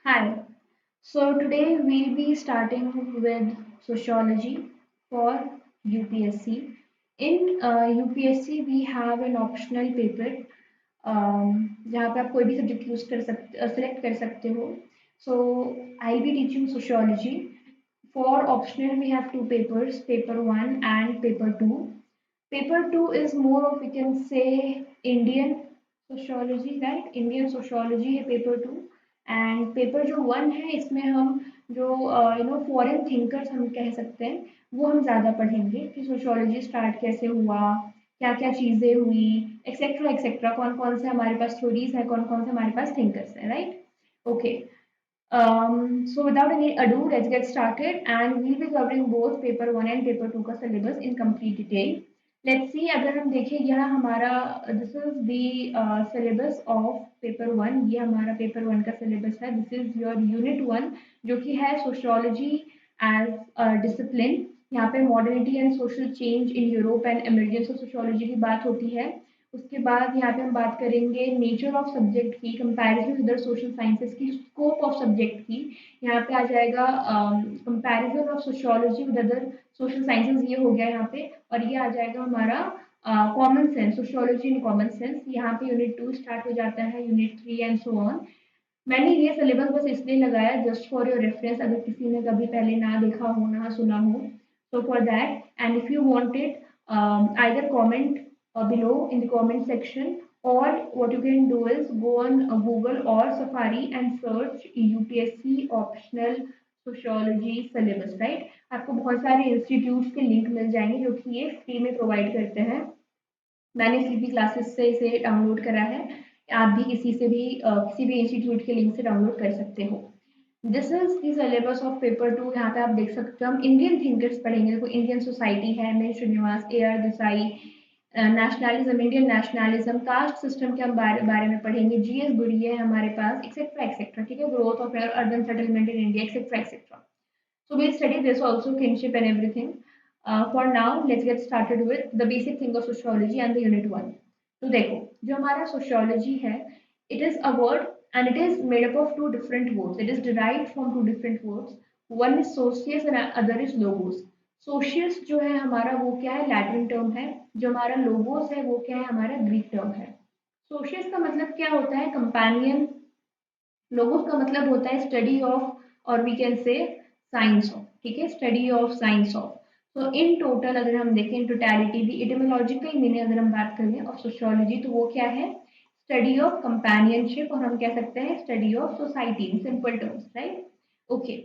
Hi. So today we'll be starting with sociology for UPSC. In UPSC we have an optional paper जहाँ पे आप कोई भी subject use कर सकते सेलेक्ट कर सकते हो. So I'll be teaching sociology. For optional we have two papers, paper 1 and paper 2. Paper 2 is more of we can say Indian sociology, right? Indian sociology है paper 2. एंड पेपर जो 1 है इसमें हम जो फॉरेन थिंकर्स हम कह सकते हैं वो हम ज़्यादा पढ़ेंगे कि सोशियोलॉजी स्टार्ट कैसे हुआ, क्या क्या चीज़ें हुई, एक्सेट्रा एक्सेट्रा, कौन कौन से हमारे पास थ्योरीज है, कौन कौन से हमारे पास थिंकर्स है, right. Okay. So without any ado, let's get started and we'll be covering both paper 1 and paper 2 का syllabus in complete detail. Let's see, अगर हम देखें यह हमारा this is the syllabus of paper 1. ये हमारा paper 1 का syllabus है. This is your unit 1 जो कि है sociology as a discipline. यहाँ पे modernity and social change in Europe and emergence of sociology की बात होती है. उसके बाद यहाँ पे हम बात करेंगे नेचर ऑफ सब्जेक्ट की, comparison with other social sciences की, स्कोप ऑफ सब्जेक्ट की. यहाँ पे आ जाएगा comparison of sociology with other social sciences, ये हो गया यहाँ पे. और ये आ जाएगा हमारा common sense, sociology in common sense. यहाँ पे यूनिट 2 स्टार्ट हो जाता है, यूनिट 3 एंड सो ऑन. मैंने ये सिलेबस बस इसलिए लगाया जस्ट फॉर योर रेफरेंस, अगर किसी ने कभी पहले ना देखा हो, ना सुना हो. So for that, and if you want it, either comment below in the comment section, or what you can do is go on Google or Safari and search UPSC optional sociology syllabus, right? आपको बहुत सारे institutes के link मिल जाएंगे जो कि ये free में provide करते हैं. मैंने सीपी क्लासेस से इसे डाउनलोड करा है. आप भी किसी भी इंस्टीट्यूट के लिंक से डाउनलोड कर सकते हो. This is the syllabus of paper 2. यहाँ पे आप देख सकते हो हम इंडियन थिंकर्स पढ़ेंगे. देखो, इंडियन सोसाइटी है, मैं Srinivas, AR Desai, nationalism, Indian nationalism, caste system के हम बारे में पढ़ेंगे, GS गुरी है हमारे पास, एक्सेट्रा एक्सेट्रा. ठीक है, growth of urban settlement in India, etcetera etcetera. So we'll study this also, kinship and everything. For now, let's get started with the basic thing of sociology and the unit 1. तो देखो, जो हमारा sociology है, it is a word and it is made up of two different words. It is derived from two different words. One is socius and other is logos. Socius जो है हमारा वो क्या है, लैटिन टर्म है. जो हमारा logos है वो क्या है, हमारा ग्रीक टर्म है. Socius का मतलब क्या होता है, कंपेनियन. logos का मतलब होता है स्टडी ऑफ, और we can say science of. ठीक है, स्टडी ऑफ, साइंस ऑफ. तो इन टोटल अगर हम देखें, इन टोटलिटी दी एटिमोलॉजिकल मीनिंग अगर हम बात करें ऑफ सोशियोलॉजी, तो वो क्या है, स्टडी ऑफ कंपेनियनशिप, और हम कह सकते हैं study of society in simple terms, right. Okay.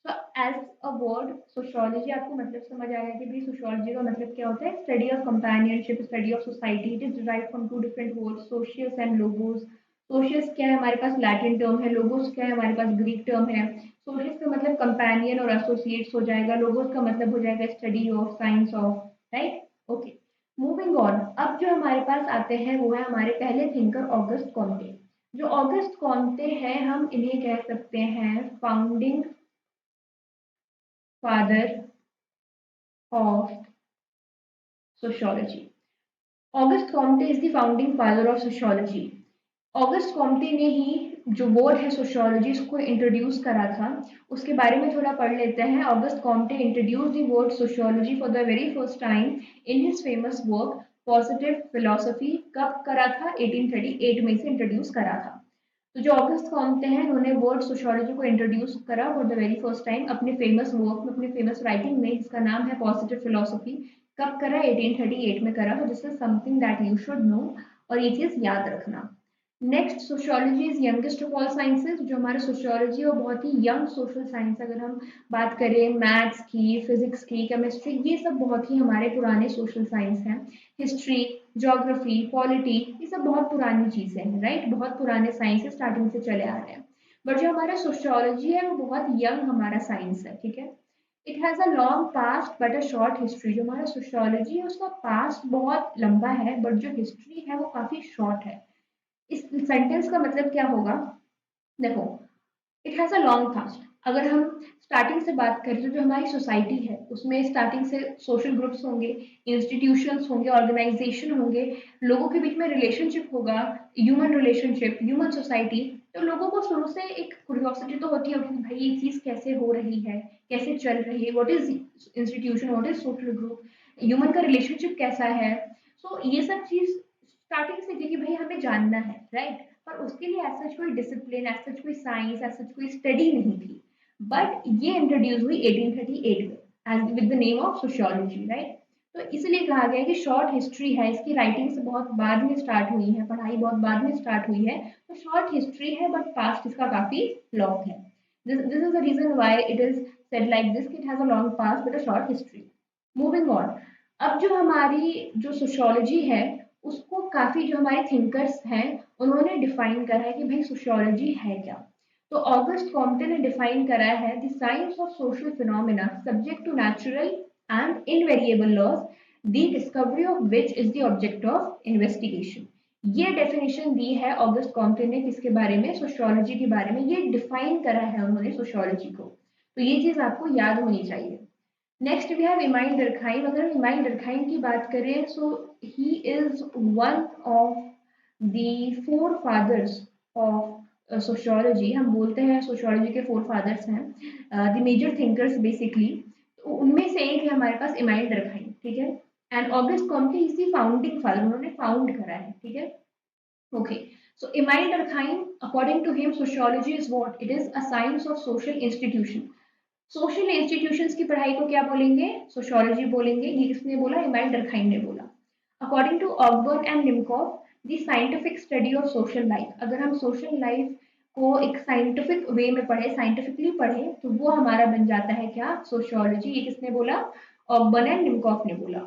So as a word sociology, आपको मतलब समझ आया कि भाई सोशियोलॉजी का मतलब क्या होता है, study of companionship, study of society. It is derived from two different words, socius and logos. Socius क्या है हमारे पास, लैटिन टर्म है. लोगोस क्या है हमारे पास, ग्रीक टर्म है. सोशियस का मतलब कंपेनियन और एसोसिएट्स हो जाएगा. लोगोस का मतलब हो जाएगा study of, science of, right. Okay, moving on. अब जो हमारे पास आते हैं वो है हमारे पहले थिंकर ऑगस्ट कॉम्टे. जो ऑगस्ट कॉम्टे हैं हम इन्हें कह सकते हैं founding father of sociology. August Comte is the founding father of sociology. August Comte ने ही जो वर्ड है सोशियोलॉजी उसको इंट्रोड्यूस करा था. उसके बारे में थोड़ा पढ़ लेते हैं. August Comte introduce the word sociology for the very first time in his famous work positive philosophy. कब करा था, 1838 में से इंट्रोड्यूस करा था. तो जो ऑगस्ट कॉम्टे हैं उन्होंने वर्ड सोशियोलॉजी को इंट्रोड्यूस करा for the very first time अपने फेमस वर्क में, अपने फेमस राइटिंग में, जिसका नाम है पॉजिटिव फिलोसफी. कब करा, 1838 में करा. तो this is something that you should know, और ये चीज याद रखना. Next, sociology is youngest of all sciences. जो हमारा सोशियोलॉजी है वो बहुत ही यंग सोशल साइंस. अगर हम बात करें मैथ्स की, फिजिक्स की, केमिस्ट्री, ये सब बहुत ही हमारे पुराने सोशल साइंस हैं. हिस्ट्री, ज्योग्राफी, पॉलिटी, ये सब बहुत पुरानी चीजें हैं, राइट. बहुत पुराने साइंस है, स्टार्टिंग से चले आ रहे हैं. बट जो हमारा सोशियोलॉजी है वो बहुत यंग हमारा साइंस है. ठीक है, it has a long past but a short history. जो हमारा सोशियोलॉजी है उसका पास्ट बहुत लंबा है बट जो हिस्ट्री है वो काफी शॉर्ट है. इस सेंटेंस का मतलब क्या होगा, देखो, it has a long past. अगर हम स्टार्टिंग से बात करें तो जो हमारी सोसाइटी है उसमें स्टार्टिंग से सोशल ग्रुप्स होंगे, इंस्टीट्यूशंस होंगे, ऑर्गेनाइजेशन होंगे, लोगों के बीच में रिलेशनशिप होगा, ह्यूमन रिलेशनशिप, ह्यूमन सोसाइटी. तो लोगों को शुरू से एक क्यूरियोसिटी तो होती है कि भाई ये चीज़ कैसे हो रही है, कैसे चल रही है, what is institution, what is social group, human का रिलेशनशिप कैसा है। सो ये सब चीज़ स्टार्टिंग से थी कि भाई हमें जानना है, राइट। पर उसके लिए ऐसा कोई डिसिप्लिन, ऐसा कोई साइंस, ऐसा कोई स्टडी नहीं थी। बट ये इंट्रोड्यूस हुई 1838 में and with the name of sociology, right. तो इसलिए कहा गया है कि शॉर्ट हिस्ट्री है, इसकी राइटिंग से बहुत बाद में स्टार्ट हुई है, पढ़ाई बहुत बाद में स्टार्ट हुई है। तो शॉर्ट हिस्ट्री है बट पास्ट इसका काफी लॉन्ग है। This is the reason why it is said like this, it has a long past but a short history. Moving on, अब जो हमारी जो सोशियोलॉजी है उसको काफी जो हमारे थिंकर्स हैं उन्होंने डिफाइन करा है कि भाई सोशियोलॉजी है क्या। तो ऑगस्ट कॉम्पटे ने डिफाइन करा है the science of social phenomena subject to natural and invariable laws, the discovery of which is the object of investigation। ये डेफिनेशन दी है ऑगस्ट कॉम्टे ने किसके बारे में, सोशियोलॉजी के बारे में। ये डिफाइन करा है उन्होंने सोशियोलॉजी को, तो ये चीज आपको याद होनी चाहिए। Next we have Emile Durkheim. अगर हम इमाइल डर्कहाइम की बात करें so he is one of the four fathers of sociology. हम बोलते हैं सोशियोलॉजी के फोर फादर्स हैं द मेजर थिंकर्स बेसिकली। तो उनमें से एक है हमारे पास इमाइल डर्कहाइम, ठीक है। And Auguste Comte is the founding father, उन्होंने फाउंड करा है, ठीक है। Okay, so Emile Durkheim according to him sociology is what, it is a science of social institution. Social institutions की पढ़ाई को क्या बोलेंगे, सोशियोलॉजी बोलेंगे। ये किसने बोला, इमाइल डर्कहाइम ने बोला। According to Ogburn and Nimkoff the scientific study of social life. अगर हम सोशल लाइफ को एक साइंटिफिक वे में पढ़े, साइंटिफिकली पढ़े, तो वो हमारा बन जाता है क्या, सोशियोलॉजी। ये किसने बोला, ऑकबर्न एंड लिमकॉफ ने बोला।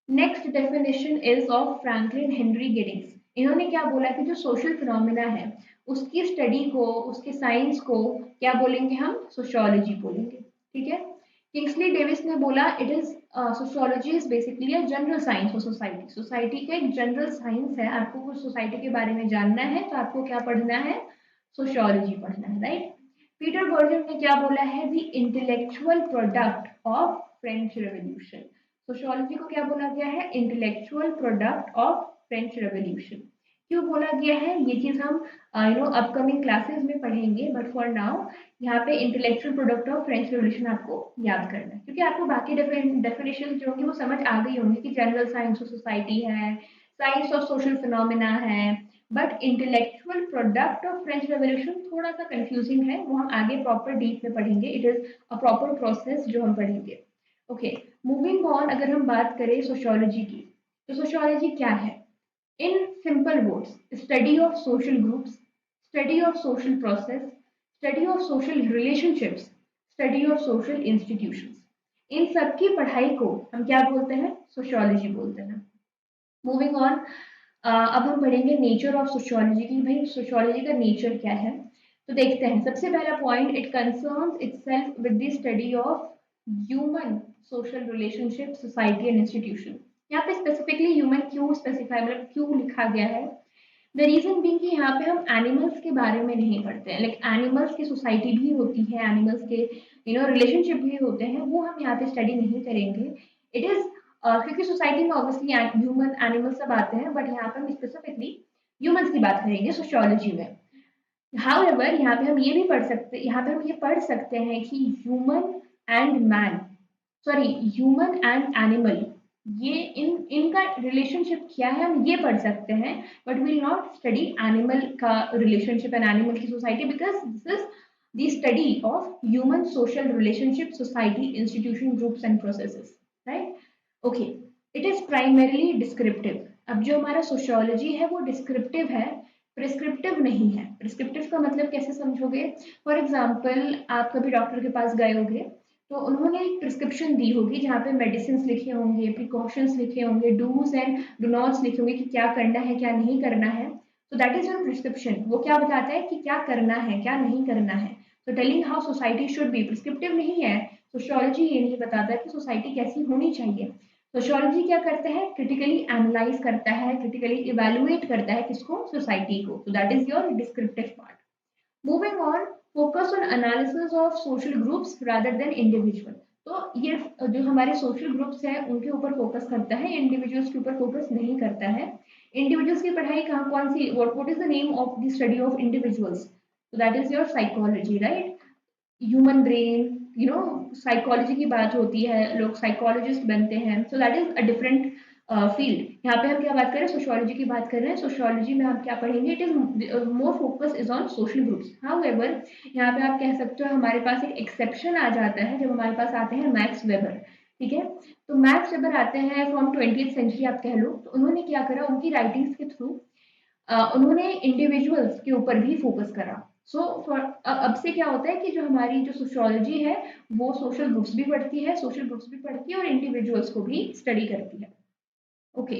Next definition is of Franklin Henry Giddings. इन्होंने क्या बोला कि जो सोशल फिनोमिना है उसकी स्टडी को, उसके साइंस को क्या बोलेंगे हम, सोशियोलॉजी बोलेंगे, ठीक है। किंग्सली डेविस ने बोला it is sociology is basically a general science of society. Society का एक जनरल साइंस है, आपको कुछ सोसाइटी के बारे में जानना है तो आपको क्या पढ़ना है, सोशियोलॉजी पढ़ना है, राइट। पीटर बर्जन ने क्या बोला है, the intellectual product of French revolution. Sociology को क्या बोला गया है, intellectual product of French revolution. क्यों बोला गया है, ये चीज हम अपकमिंग क्लासेस में पढ़ेंगे, बट फॉर नाउ यहाँ पे intellectual product of French revolution आपको याद करना है, क्योंकि आपको बाकी डेफिनेशन जो होंगी वो समझ आ गई होंगी कि जनरल साइंस ऑफ सोसाइटी है, साइंस ऑफ सोशल फिनोमिना है। But intellectual product of French revolution थोड़ा सा कंफ्यूजिंग है, वो हम आगे प्रॉपर डीप में पढ़ेंगे। It is a proper process जो हम पढ़ेंगे। ओके, मूविंग ऑन, अगर हम बात करें सोशियोलॉजी की, तो सोशियोलॉजी क्या है, in simple words, study of social groups, study of social process, study of social relationships, study of social institutions. इन सब की पढ़ाई को हम क्या बोलते हैं, सोशियोलॉजी बोलते हैं। मूविंग ऑन, अब हम पढ़ेंगे नेचर ऑफ सोशियोलॉजी की, भाई सोशियोलॉजी का नेचर क्या है। तो देखते हैं, सबसे पहला point, it concerns itself with the study of human social relationship, society and institution. यहाँ पे स्पेसिफिकली ह्यूमन क्यों स्पेसिफाई, मतलब क्यों लिखा गया है, द रीजन बीइंग कि यहाँ पे हम एनिमल्स के बारे में नहीं पढ़ते हैं, लाइक एनिमल्स की सोसाइटी भी होती है, एनिमल्स के रिलेशनशिप भी होते हैं, वो हम यहाँ पे स्टडी नहीं करेंगे। इट इज क्योंकि सोसाइटी में ऑब्वियसली ह्यूमन एनिमल सब आते हैं, बट यहाँ पे हम स्पेसिफिकली ह्यूमंस की बात करेंगे सोशियोलॉजी में। हाउएवर यहाँ पे हम ये भी पढ़ सकते, यहाँ पे हम ये पढ़ सकते हैं कि human and man, sorry human and animal, ये इनका रिलेशनशिप क्या है हम ये पढ़ सकते हैं, but will not study animal का रिलेशनशिप एंड एनिमल की society, because this is the study of human social relationship, society, institution, groups and processes, right. Okay, it is primarily descriptive. अब जो हमारा सोशियोलॉजी है वो डिस्क्रिप्टिव है, prescriptive नहीं है। प्रिस्क्रिप्टिव का मतलब कैसे समझोगे, फॉर एग्जाम्पल आप कभी डॉक्टर के पास गए होंगे तो उन्होंने एक प्रिस्क्रिप्शन दी होगी जहाँ पे मेडिसिन लिखे होंगे, प्रिकॉशंस लिखे होंगे, डूज एंड डू नॉट्स लिखे होंगे कि क्या करना है क्या नहीं करना है। तो दैट इज योर प्रिस्क्रिप्शन, वो क्या बताता है कि क्या करना है क्या नहीं करना है। तो telling how society should be, prescriptive नहीं है। सोशियोलॉजी ये नहीं बताता कि सोसाइटी कैसी होनी चाहिए। सोशियोलॉजी क्या करता है, क्रिटिकली एनालाइज करता है, क्रिटिकली इवेलुएट करता है किसको, सोसाइटी को। तो that is your descriptive part. Moving on, focus on analysis of social groups rather than individual. तो ये जो हमारे सोशल ग्रुप्स हैं उनके ऊपर फोकस करता है, इंडिविजुअल्स के ऊपर फोकस नहीं करता है। इंडिविजुअल्स की पढ़ाई कहाँ, कौन सी, what is the name of the study of individuals, So that is your psychology, right? Human brain, psychology की बात होती है, लोग साइकोलॉजिस्ट बनते हैं, so that is a different field. यहाँ पे हम क्या बात कर रहे हैं, सोशियोलॉजी की बात कर रहे हैं। सोशियोलॉजी में आप क्या पढ़ेंगे, it is more focus is on social groups. However यहाँ पे आप कह सकते हो हमारे पास एक एक्सेप्शन आ जाता है जब हमारे पास आते हैं मैक्स वेबर। ठीक है, तो मैक्स वेबर आते हैं फ्रॉम 20th सेंचुरी आप कह लो। तो उन्होंने क्या करा, उनकी राइटिंग्स के थ्रू उन्होंने इंडिविजुअल्स के ऊपर भी फोकस करा। सो अब से क्या होता है कि जो हमारी जो सोशियोलॉजी है वो सोशल ग्रुप्स भी पढ़ती है, और इंडिविजुअल्स को भी स्टडी करती है। Okay,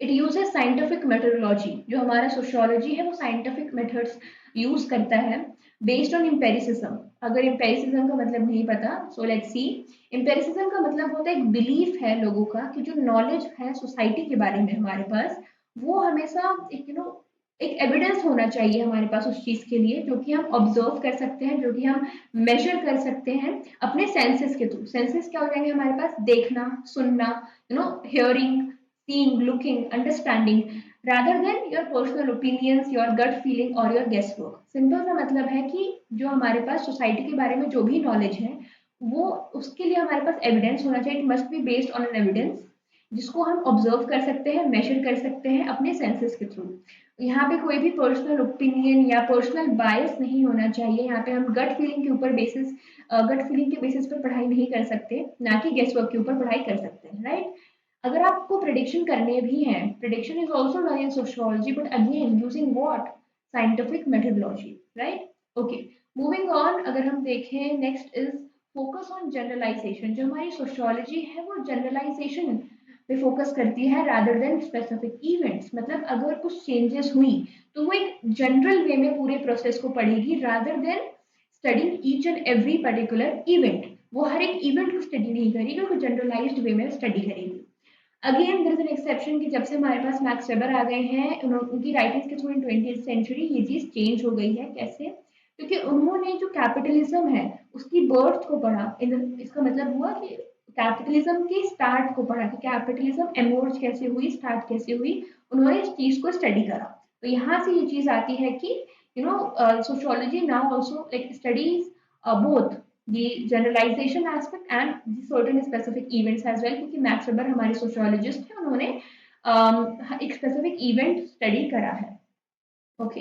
it uses scientific methodology. जो हमारा सोशियोलॉजी है वो साइंटिफिक मेथड्स यूज करता है बेस्ड ऑन एम्पेरिसिज्म। अगर एम्पेरिसिज्म का मतलब नहीं पता, सो लेट्स सी। एम्पेरिसिज्म का मतलब होता है एक बिलीफ है लोगों का कि जो नॉलेज है सोसाइटी के बारे में हमारे पास, वो हमेशा एक एक एविडेंस होना चाहिए हमारे पास उस चीज के लिए, जो कि हम ऑब्जर्व कर सकते हैं, जो कि हम मेजर कर सकते हैं अपने सेंसेस के थ्रू। सेंसेस क्या हो जाएंगे हमारे पास, देखना, सुनना, hearing, seeing, looking, understanding, rather than your personal opinions, your gut feeling or your guesswork। Simple सा मतलब है कि जो हमारे पास सोसाइटी के बारे में जो भी नॉलेज है वो उसके लिए हमारे पास एविडेंस होना चाहिए। It must be based on an evidence जिसको हम ऑब्जर्व कर सकते हैं, मेजर कर सकते हैं अपने सेंसेस के थ्रू। यहाँ पे कोई भी पर्सनल ओपिनियन या पर्सनल बायस नहीं होना चाहिए। यहाँ पे हम गट फीलिंग के ऊपर गट फीलिंग के बेसिस पर पढ़ाई नहीं कर सकते, ना कि गेस वर्क के ऊपर पढ़ाई कर सकते हैं, राइट। अगर आपको प्रिडिक्शन करने भी हैं, prediction is also done in sociology, but again using what, scientific methodology, right. Okay, moving on, अगर हम देखें next is focus on generalisation. जो हमारी सोशियोलॉजी है वो जनरलाइजेशन पे फोकस करती है रादर देन स्पेसिफिक इवेंट्स। मतलब अगर कुछ चेंजेस हुई तो वो एक जनरल वे में पूरे प्रोसेस को पढ़ेगी rather than studying each and every particular event. वो हर एक इवेंट को स्टडी नहीं करेगी, वो जनरलाइज्ड वे में स्टडी करेगी। Again there is an exception कि जब से हमारे पास मैक्स वेबर आ गए हैं, उनकी राइटिंग्स के थ्रू इन 20th सेंचुरी ये चीज चेंज हो गई है। कैसे? क्योंकि उन्होंने जो कैपिटलिज्म है उसकी बर्थ को पढ़ा। इसका मतलब हुआ कि कैपिटलिज्म के स्टार्ट को पढ़ा कि कैपिटलिज्म एमर्ज कैसे हुई, स्टार्ट कैसे हुई, उन्होंने इस चीज को स्टडी करा। तो यहाँ से ये चीज आती है कि sociology now also like studies both the generalization aspect and the certain specific events as well, क्योंकि मैक्स वेबर हमारे सोशियोलॉजिस्ट हैं, उन्होंने एक स्पेसिफिक इवेंट स्टडी करा है। ओके,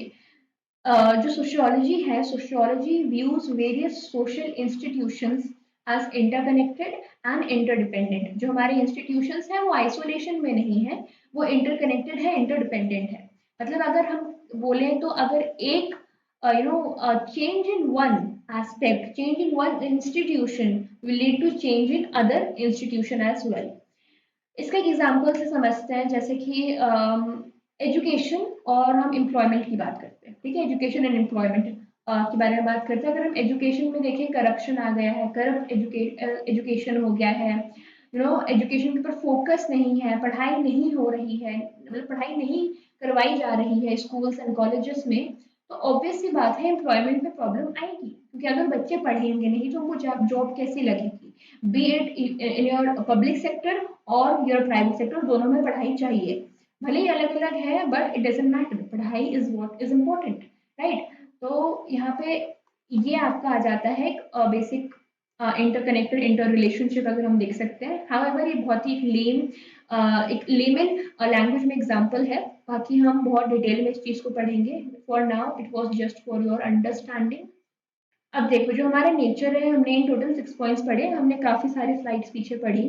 जो सोशियोलॉजी है, sociology views various social institutions as interconnected and interdependent. जो हमारे इंस्टीट्यूशंस हैं वो आइसोलेशन में नहीं है, वो इंटरकनेक्टेड है, इंटरडिपेंडेंट है। मतलब अगर हम बोले तो अगर एक change in one aspect, change in one institution will lead to change in other institution as well। इसका एक एग्जाम्पल से समझते हैं, जैसे कि एजुकेशन और हम एम्प्लॉयमेंट की बात करते हैं। ठीक है, एजुकेशन एंड एम्प्लॉयमेंट के बारे में बात करते हैं। अगर हम एजुकेशन में देखें, करप्शन आ गया है, करप्ट एजुकेशन हो गया है, एजुकेशन के ऊपर फोकस नहीं है, पढ़ाई नहीं हो रही है, मतलब पढ़ाई नहीं करवाई जा रही है स्कूल्स एंड कॉलेजेस में, तो ऑब्वियस सी बात है एम्प्लॉयमेंट में प्रॉब्लम आएगी। क्योंकि अगर बच्चे पढ़ेंगे नहीं तो उनको जॉब कैसे लगेगी? B it in your public sector और योर प्राइवेट सेक्टर, दोनों में पढ़ाई चाहिए। भले ही अलग अलग है बट इट डजंट मैटर, पढ़ाई is what is important, right. तो यहाँ पे ये आपका आ जाता है एक बेसिक इंटरकनेक्टेड इंटर रिलेशनशिप, अगर हम देख सकते हैं। हाउएवर ये बहुत ही एक लेमन लैंग्वेज में एग्जांपल है, बाकी हम बहुत डिटेल में इस चीज को पढ़ेंगे। For now it was just for your understanding. अब देखो, जो हमारा नेचर है, हमने इन टोटल 6 पॉइंट्स पढ़े, हमने काफी सारी स्लाइड्स पीछे पढ़ी,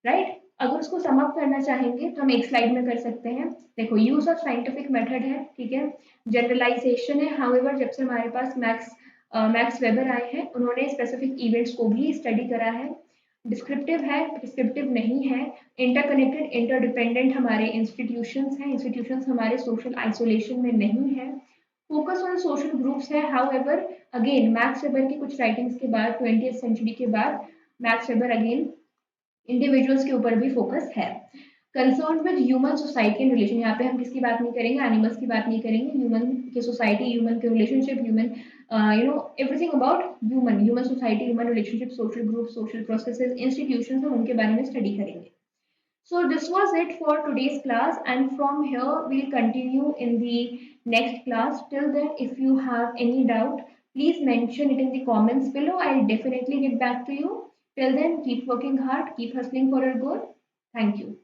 राइट। अगर उसको सम अप करना चाहेंगे तो हम एक स्लाइड में कर सकते हैं। देखो, यूज ऑफ साइंटिफिक मेथड है, ठीक है, जनरलाइजेशन है। हाउएवर जब से हमारे पास मैक्स वेबर आए हैं, उन्होंने स्पेसिफिक इवेंट्स को भी स्टडी करा है। डिस्क्रिप्टिव है, प्रिस्क्रिप्टिव नहीं है। इंटरकनेक्टेड, इंटरडिपेंडेंट हमारे इंस्टीट्यूशंस हैं, इंस्टीट्यूशंस हमारे सोशल आइसोलेशन में नहीं है। फोकस ऑन सोशल ग्रुप्स है। हाउएवर अगेन मैक्स वेबर की कुछ राइटिंग्स के बाद, 20th सेंचुरी के बाद, मैक्स वेबर अगेन इंडिविजुअल्स के ऊपर भी फोकस है। Concern with human society and relation, यहाँ पे हम किसकी बात नहीं करेंगे, एनिमल्स की बात नहीं करेंगे, ह्यूमन के सोसाइटी, ह्यूमन के relationship, human everything about human society, human relationship, social group, social processes, institutions, हम उनके बारे में स्टडी करेंगे। So this was it for today's class, and from here we'll continue in the next class. Till then, if you have any doubt, please mention it in the comments below. I'll definitely get back to you. Till then, keep working hard, keep hustling for your goal. Thank you.